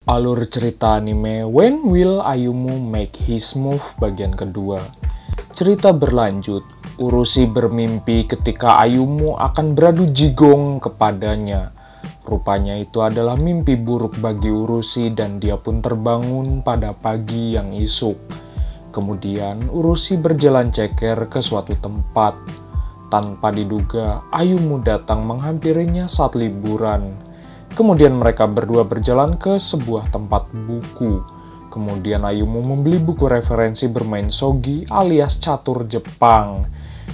Alur cerita anime When Will Ayumu Make His Move bagian kedua. Cerita berlanjut, Urushi bermimpi ketika Ayumu akan beradu jigong kepadanya. Rupanya itu adalah mimpi buruk bagi Urushi dan dia pun terbangun pada pagi yang isuk. Kemudian Urushi berjalan ceker ke suatu tempat. Tanpa diduga, Ayumu datang menghampirinya saat liburan. Kemudian mereka berdua berjalan ke sebuah tempat buku. Kemudian Ayumu membeli buku referensi bermain shogi alias catur Jepang.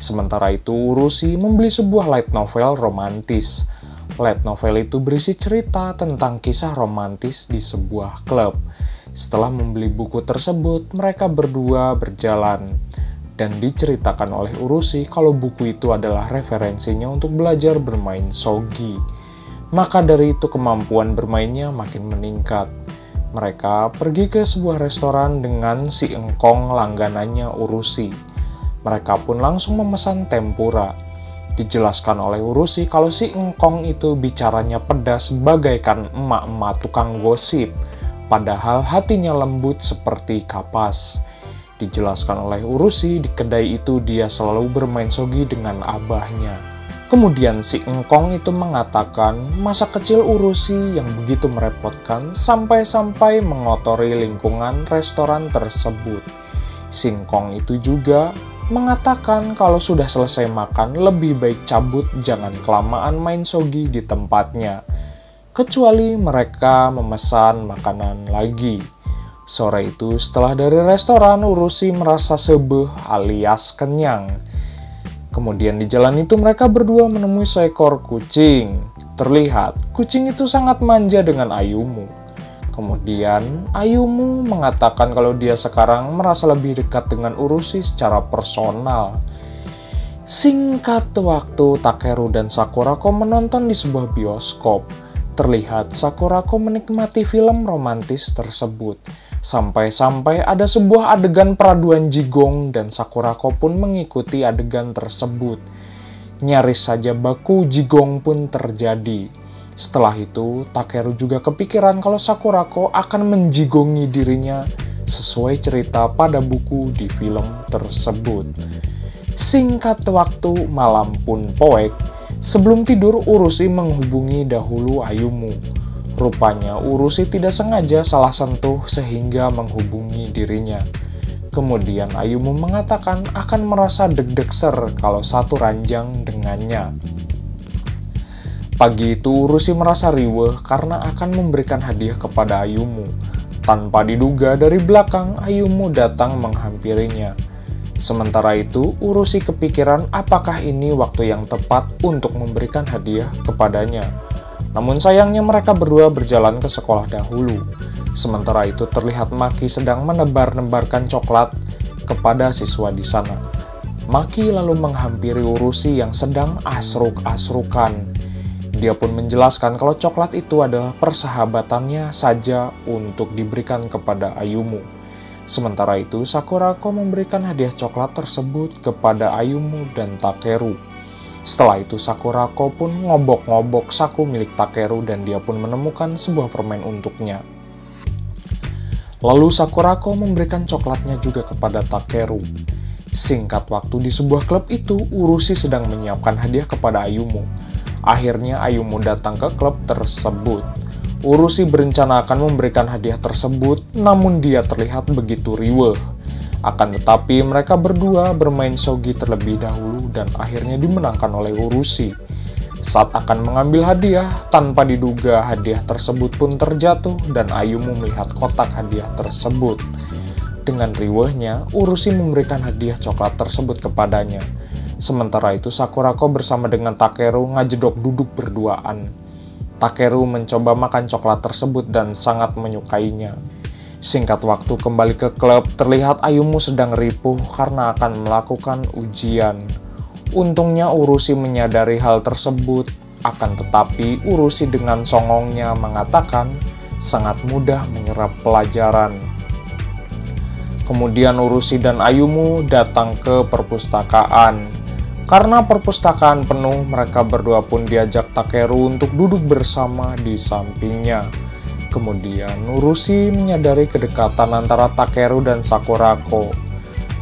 Sementara itu Urushi membeli sebuah light novel romantis. Light novel itu berisi cerita tentang kisah romantis di sebuah klub. Setelah membeli buku tersebut, mereka berdua berjalan. Dan diceritakan oleh Urushi kalau buku itu adalah referensinya untuk belajar bermain shogi. Maka dari itu kemampuan bermainnya makin meningkat. Mereka pergi ke sebuah restoran dengan si engkong langganannya Urushi. Mereka pun langsung memesan tempura. Dijelaskan oleh Urushi kalau si engkong itu bicaranya pedas bagaikan emak-emak tukang gosip, padahal hatinya lembut seperti kapas. Dijelaskan oleh Urushi di kedai itu dia selalu bermain shogi dengan abahnya. Kemudian si engkong itu mengatakan masa kecil Urushi yang begitu merepotkan sampai-sampai mengotori lingkungan restoran tersebut. Si engkong itu juga mengatakan kalau sudah selesai makan lebih baik cabut, jangan kelamaan main shogi di tempatnya. Kecuali mereka memesan makanan lagi. Sore itu setelah dari restoran Urushi merasa sebeh alias kenyang. Kemudian di jalan itu mereka berdua menemui seekor kucing. Terlihat kucing itu sangat manja dengan Ayumu. Kemudian Ayumu mengatakan kalau dia sekarang merasa lebih dekat dengan Urushi secara personal. Singkat waktu, Takeru dan Sakurako menonton di sebuah bioskop. Terlihat Sakurako menikmati film romantis tersebut. Sampai-sampai ada sebuah adegan peraduan jigong dan Sakurako pun mengikuti adegan tersebut. Nyaris saja baku jigong pun terjadi. Setelah itu, Takeru juga kepikiran kalau Sakurako akan menjigongi dirinya sesuai cerita pada buku di film tersebut. Singkat waktu, malam pun poek. Sebelum tidur, Urushi menghubungi dahulu Ayumu. Rupanya Urushi tidak sengaja salah sentuh sehingga menghubungi dirinya. Kemudian Ayumu mengatakan akan merasa deg-degser kalau satu ranjang dengannya. Pagi itu Urushi merasa riweuh karena akan memberikan hadiah kepada Ayumu. Tanpa diduga dari belakang Ayumu datang menghampirinya. Sementara itu Urushi kepikiran apakah ini waktu yang tepat untuk memberikan hadiah kepadanya. Namun sayangnya mereka berdua berjalan ke sekolah dahulu. Sementara itu terlihat Maki sedang menebar-nebarkan coklat kepada siswa di sana. Maki lalu menghampiri Urushi yang sedang asruk-asrukan. Dia pun menjelaskan kalau coklat itu adalah persahabatannya saja untuk diberikan kepada Ayumu. Sementara itu Sakurako memberikan hadiah coklat tersebut kepada Ayumu dan Takeru. Setelah itu Sakurako pun ngobok-ngobok saku milik Takeru dan dia pun menemukan sebuah permen untuknya. Lalu Sakurako memberikan coklatnya juga kepada Takeru. Singkat waktu di sebuah klub itu, Urushi sedang menyiapkan hadiah kepada Ayumu. Akhirnya Ayumu datang ke klub tersebut. Urushi berencana akan memberikan hadiah tersebut, namun dia terlihat begitu riweuh. Akan tetapi mereka berdua bermain shogi terlebih dahulu dan akhirnya dimenangkan oleh Urushi. Saat akan mengambil hadiah, tanpa diduga hadiah tersebut pun terjatuh dan Ayumu melihat kotak hadiah tersebut. Dengan riweuhnya, Urushi memberikan hadiah coklat tersebut kepadanya. Sementara itu Sakurako bersama dengan Takeru ngajedok duduk berduaan. Takeru mencoba makan coklat tersebut dan sangat menyukainya. Singkat waktu kembali ke klub, terlihat Ayumu sedang ripuh karena akan melakukan ujian. Untungnya Urushi menyadari hal tersebut, akan tetapi Urushi dengan songongnya mengatakan sangat mudah menyerap pelajaran. Kemudian Urushi dan Ayumu datang ke perpustakaan. Karena perpustakaan penuh, mereka berdua pun diajak Takeru untuk duduk bersama di sampingnya. Kemudian Urushi menyadari kedekatan antara Takeru dan Sakurako.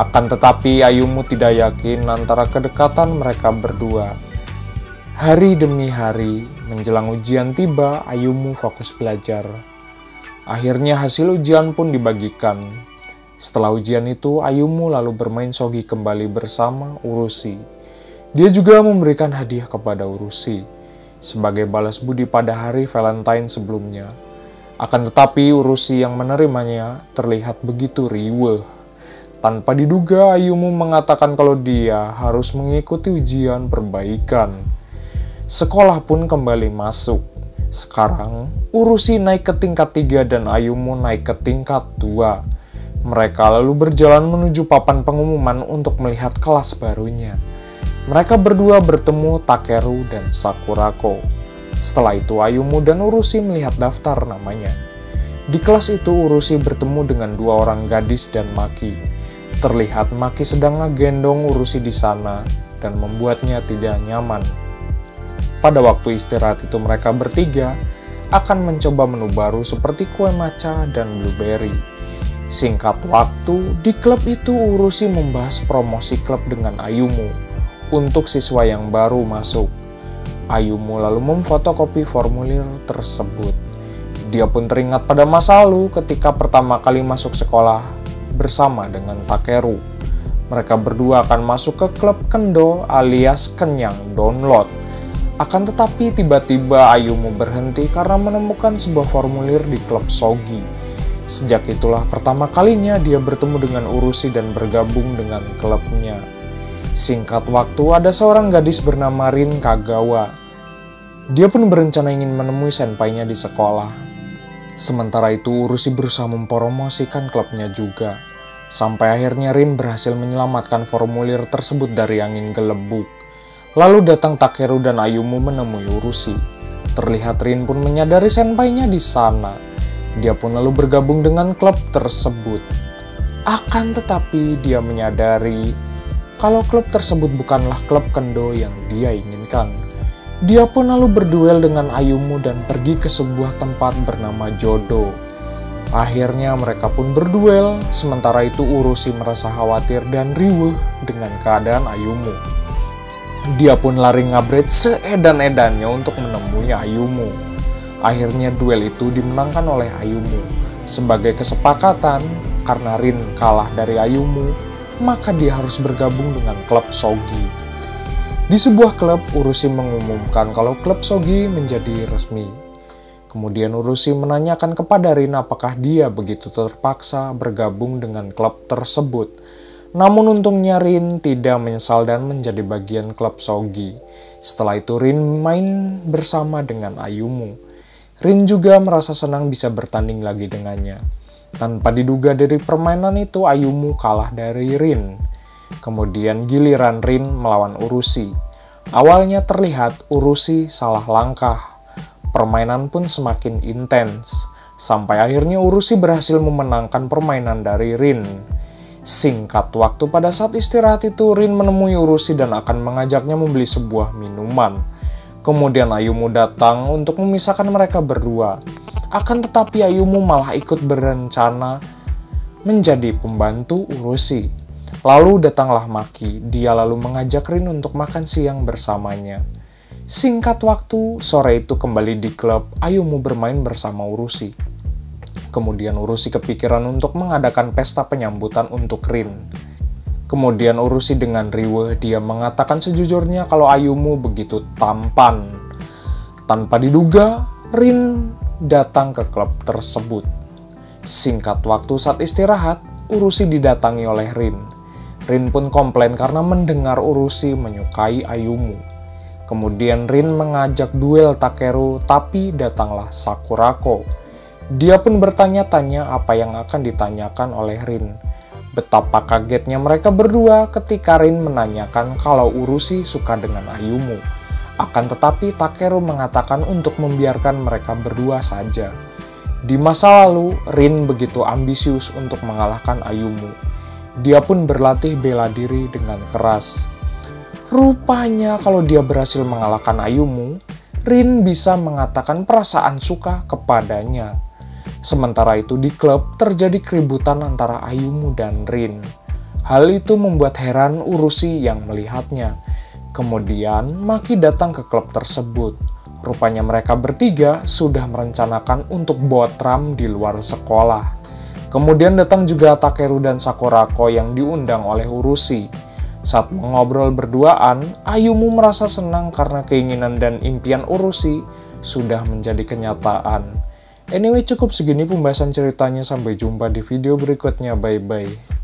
Akan tetapi Ayumu tidak yakin antara kedekatan mereka berdua. Hari demi hari menjelang ujian tiba, Ayumu fokus belajar. Akhirnya hasil ujian pun dibagikan. Setelah ujian itu, Ayumu lalu bermain shogi kembali bersama Urushi. Dia juga memberikan hadiah kepada Urushi sebagai balas budi pada hari Valentine sebelumnya. Akan tetapi Urushi yang menerimanya terlihat begitu riweuh. Tanpa diduga, Ayumu mengatakan kalau dia harus mengikuti ujian perbaikan. Sekolah pun kembali masuk. Sekarang, Urushi naik ke tingkat 3 dan Ayumu naik ke tingkat 2. Mereka lalu berjalan menuju papan pengumuman untuk melihat kelas barunya. Mereka berdua bertemu Takeru dan Sakurako. Setelah itu Ayumu dan Urushi melihat daftar namanya. Di kelas itu Urushi bertemu dengan 2 orang gadis dan Maki. Terlihat Maki sedang ngegendong Urushi di sana dan membuatnya tidak nyaman. Pada waktu istirahat itu mereka bertiga akan mencoba menu baru seperti kue matcha dan blueberry. Singkat waktu, di klub itu Urushi membahas promosi klub dengan Ayumu untuk siswa yang baru masuk. Ayumu lalu memfotokopi formulir tersebut. Dia pun teringat pada masa lalu ketika pertama kali masuk sekolah bersama dengan Takeru. Mereka berdua akan masuk ke klub kendo alias kenyang download. Akan tetapi tiba-tiba Ayumu berhenti karena menemukan sebuah formulir di klub shogi. Sejak itulah pertama kalinya dia bertemu dengan Urushi dan bergabung dengan klubnya. Singkat waktu ada seorang gadis bernama Rin Kagawa. Dia pun berencana ingin menemui senpainya di sekolah. Sementara itu Urushi berusaha mempromosikan klubnya juga. Sampai akhirnya Rin berhasil menyelamatkan formulir tersebut dari angin gelembung. Lalu datang Takeru dan Ayumu menemui Urushi. Terlihat Rin pun menyadari senpainya di sana. Dia pun lalu bergabung dengan klub tersebut. Akan tetapi dia menyadari kalau klub tersebut bukanlah klub kendo yang dia inginkan. Dia pun lalu berduel dengan Ayumu dan pergi ke sebuah tempat bernama Jodo. Akhirnya mereka pun berduel, sementara itu Urushi merasa khawatir dan riweuh dengan keadaan Ayumu. Dia pun lari ngabret seedan-edannya untuk menemui Ayumu. Akhirnya duel itu dimenangkan oleh Ayumu. Sebagai kesepakatan, karena Rin kalah dari Ayumu, maka dia harus bergabung dengan klub shogi. Di sebuah klub, Urushi mengumumkan kalau klub shogi menjadi resmi. Kemudian Urushi menanyakan kepada Rin apakah dia begitu terpaksa bergabung dengan klub tersebut. Namun untungnya Rin tidak menyesal dan menjadi bagian klub shogi. Setelah itu Rin main bersama dengan Ayumu. Rin juga merasa senang bisa bertanding lagi dengannya. Tanpa diduga dari permainan itu Ayumu kalah dari Rin. Kemudian giliran Rin melawan Urushi. Awalnya terlihat Urushi salah langkah. Permainan pun semakin intens. Sampai akhirnya Urushi berhasil memenangkan permainan dari Rin. Singkat waktu pada saat istirahat itu Rin menemui Urushi dan akan mengajaknya membeli sebuah minuman. Kemudian Ayumu datang untuk memisahkan mereka berdua. Akan tetapi Ayumu malah ikut berencana menjadi pembantu Urushi. Lalu datanglah Maki, dia lalu mengajak Rin untuk makan siang bersamanya. Singkat waktu, sore itu kembali di klub, Ayumu bermain bersama Urushi. Kemudian Urushi kepikiran untuk mengadakan pesta penyambutan untuk Rin. Kemudian Urushi dengan riweuh dia mengatakan sejujurnya kalau Ayumu begitu tampan. Tanpa diduga, Rin datang ke klub tersebut. Singkat waktu saat istirahat, Urushi didatangi oleh Rin. Rin pun komplain karena mendengar Urushi menyukai Ayumu. Kemudian Rin mengajak duel Takeru, tapi datanglah Sakurako. Dia pun bertanya-tanya apa yang akan ditanyakan oleh Rin. Betapa kagetnya mereka berdua ketika Rin menanyakan kalau Urushi suka dengan Ayumu. Akan tetapi Takeru mengatakan untuk membiarkan mereka berdua saja. Di masa lalu, Rin begitu ambisius untuk mengalahkan Ayumu. Dia pun berlatih bela diri dengan keras. Rupanya kalau dia berhasil mengalahkan Ayumu, Rin bisa mengatakan perasaan suka kepadanya. Sementara itu di klub terjadi keributan antara Ayumu dan Rin. Hal itu membuat heran Urushi yang melihatnya. Kemudian Maki datang ke klub tersebut. Rupanya mereka bertiga sudah merencanakan untuk botram di luar sekolah. Kemudian datang juga Takeru dan Sakurako yang diundang oleh Urushi. Saat mengobrol berduaan, Ayumu merasa senang karena keinginan dan impian Urushi sudah menjadi kenyataan. Anyway, cukup segini pembahasan ceritanya. Sampai jumpa di video berikutnya. Bye-bye.